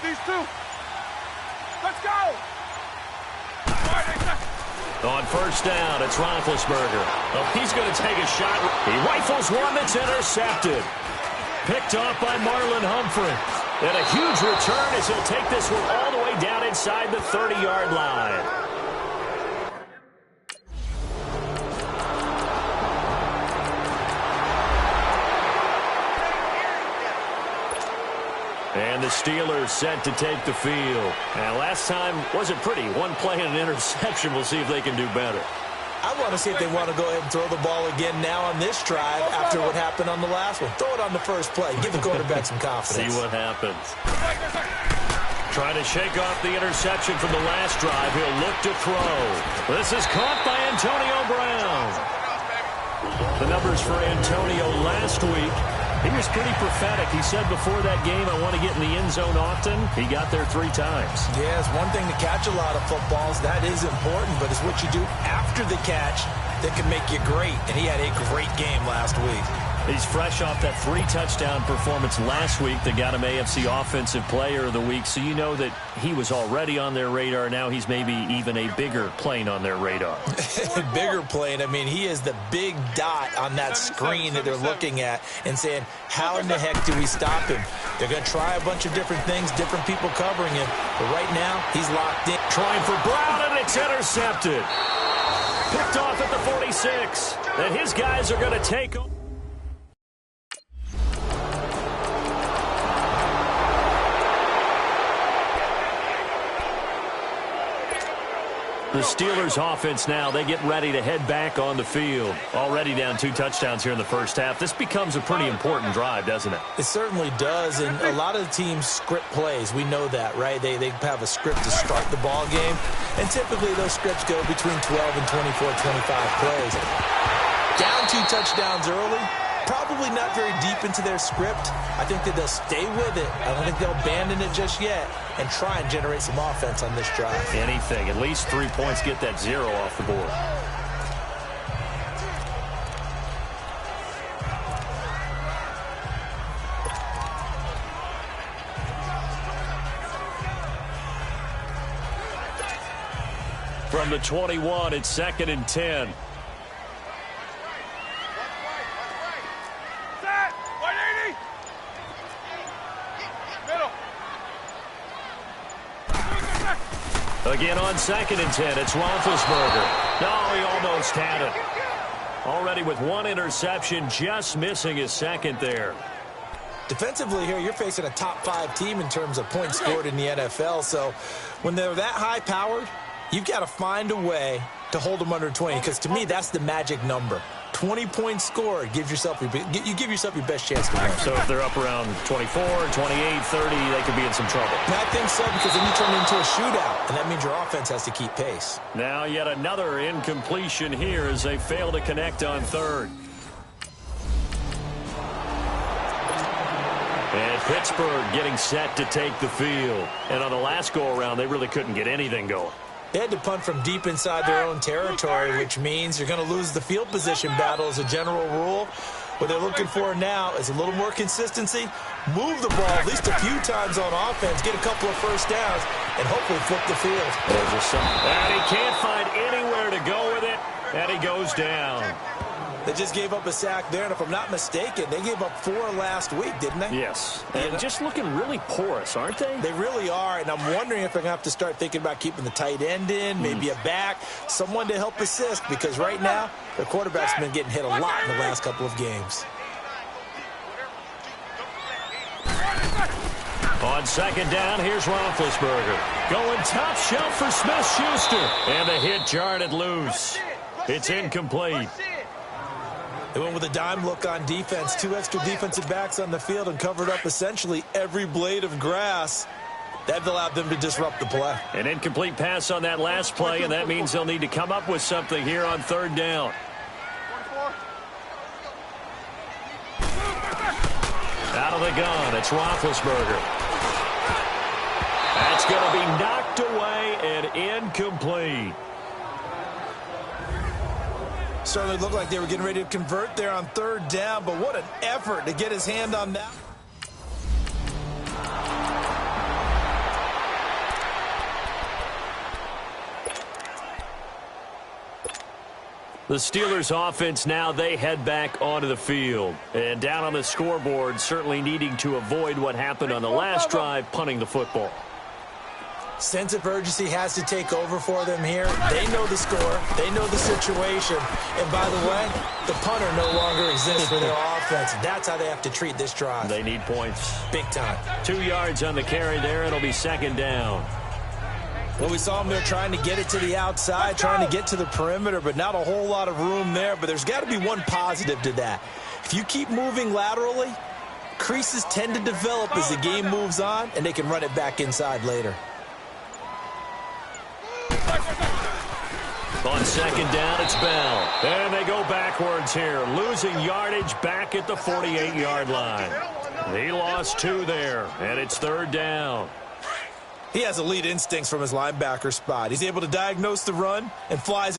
these two. Let's go. On first down, it's Roethlisberger. Oh, he's going to take a shot. He rifles one that's intercepted. Picked off by Marlon Humphrey. And a huge return as he'll take this one all the way down inside the 30-yard line. And the Steelers set to take the field. And last time wasn't pretty. One play and an interception. We'll see if they can do better. I want to see if they want to go ahead and throw the ball again now on this drive after what happened on the last one. Throw it on the first play. Give the quarterback some confidence. See what happens. Trying to shake off the interception from the last drive. He'll look to throw. This is caught by Antonio Brown. The numbers for Antonio last week. He was pretty prophetic. He said before that game, I want to get in the end zone often. He got there 3 times. Yeah, it's one thing to catch a lot of footballs. That is important, but it's what you do after the catch that can make you great. And he had a great game last week. He's fresh off that 3-touchdown performance last week that got him AFC Offensive Player of the Week. So you know that he was already on their radar. Now he's maybe even a bigger plane on their radar. Bigger plane. I mean, he is the big dot on that screen that they're looking at and saying, how in the heck do we stop him? They're going to try a bunch of different things, different people covering him. But right now, he's locked in. Trying for Brown, and it's intercepted. Picked off at the 46. And his guys are going to take him. The Steelers offense now, they get ready to head back on the field. Already down 2 touchdowns here in the first half. This becomes a pretty important drive, doesn't it? It certainly does, and a lot of the teams script plays. We know that, right? They have a script to start the ball game, and typically those scripts go between 12 and 24, 25 plays. Down 2 touchdowns early, probably not very deep into their script. I think that they'll stay with it. I don't think they'll abandon it just yet and try and generate some offense on this drive. Anything. At least 3 points, get that 0 off the board. From the 21, it's 2nd and 10. Again on 2nd and 10, it's Roethlisberger. No, he almost had it. Already with 1 interception, just missing his 2nd there. Defensively here, you're facing a top 5 team in terms of points scored in the NFL. So when they're that high-powered, you've got to find a way to hold them under 20. Because to me, that's the magic number. 20 points scored, you give yourself your best chance to win. So if they're up around 24, 28, 30, they could be in some trouble. I think so, because then you turn it into a shootout, and that means your offense has to keep pace. Now yet another incompletion here as they fail to connect on 3rd. And Pittsburgh getting set to take the field. And on the last go-around, they really couldn't get anything going. They had to punt from deep inside their own territory, which means you're going to lose the field position battle as a general rule. What they're looking for now is a little more consistency, move the ball at least a few times on offense, get a couple of first downs, and hopefully flip the field. And he can't find anywhere to go with it, and he goes down. They just gave up a sack there, and if I'm not mistaken, they gave up 4 last week, didn't they? Yes. And just looking really porous, aren't they? They really are, and I'm wondering if they're going to have to start thinking about keeping the tight end in, maybe a back, someone to help assist, because right now, their quarterback's been getting hit a lot in the last couple of games. On 2nd down, here's Roethlisberger. Going top shelf for Smith-Schuster. And the hit jarred it loose. It's incomplete. They went with a dime look on defense. 2 extra defensive backs on the field and covered up essentially every blade of grass. That allowed them to disrupt the play. An incomplete pass on that last play, and that means they'll need to come up with something here on 3rd down. Out of the gun, it's Roethlisberger. That's going to be knocked away and incomplete. Certainly looked like they were getting ready to convert there on 3rd down, but what an effort to get his hand on that. The Steelers offense now, they head back onto the field. And down on the scoreboard, certainly needing to avoid what happened on the last drive, punting the football. Sense of urgency has to take over for them here. They know the score. They know the situation. And by the way, the punter no longer exists for their offense. That's how they have to treat this drive. They need points. Big time. 2 yards on the carry there. It'll be second down. Well, we saw them there trying to get it to the outside, trying to get to the perimeter, but not a whole lot of room there. But there's got to be one positive to that. If you keep moving laterally, creases tend to develop as the game moves on, and they can run it back inside later. On second down, it's Bell. And they go backwards here, losing yardage back at the 48-yard line. He lost 2 there, and it's third down. He has elite instincts from his linebacker spot. He's able to diagnose the run and flies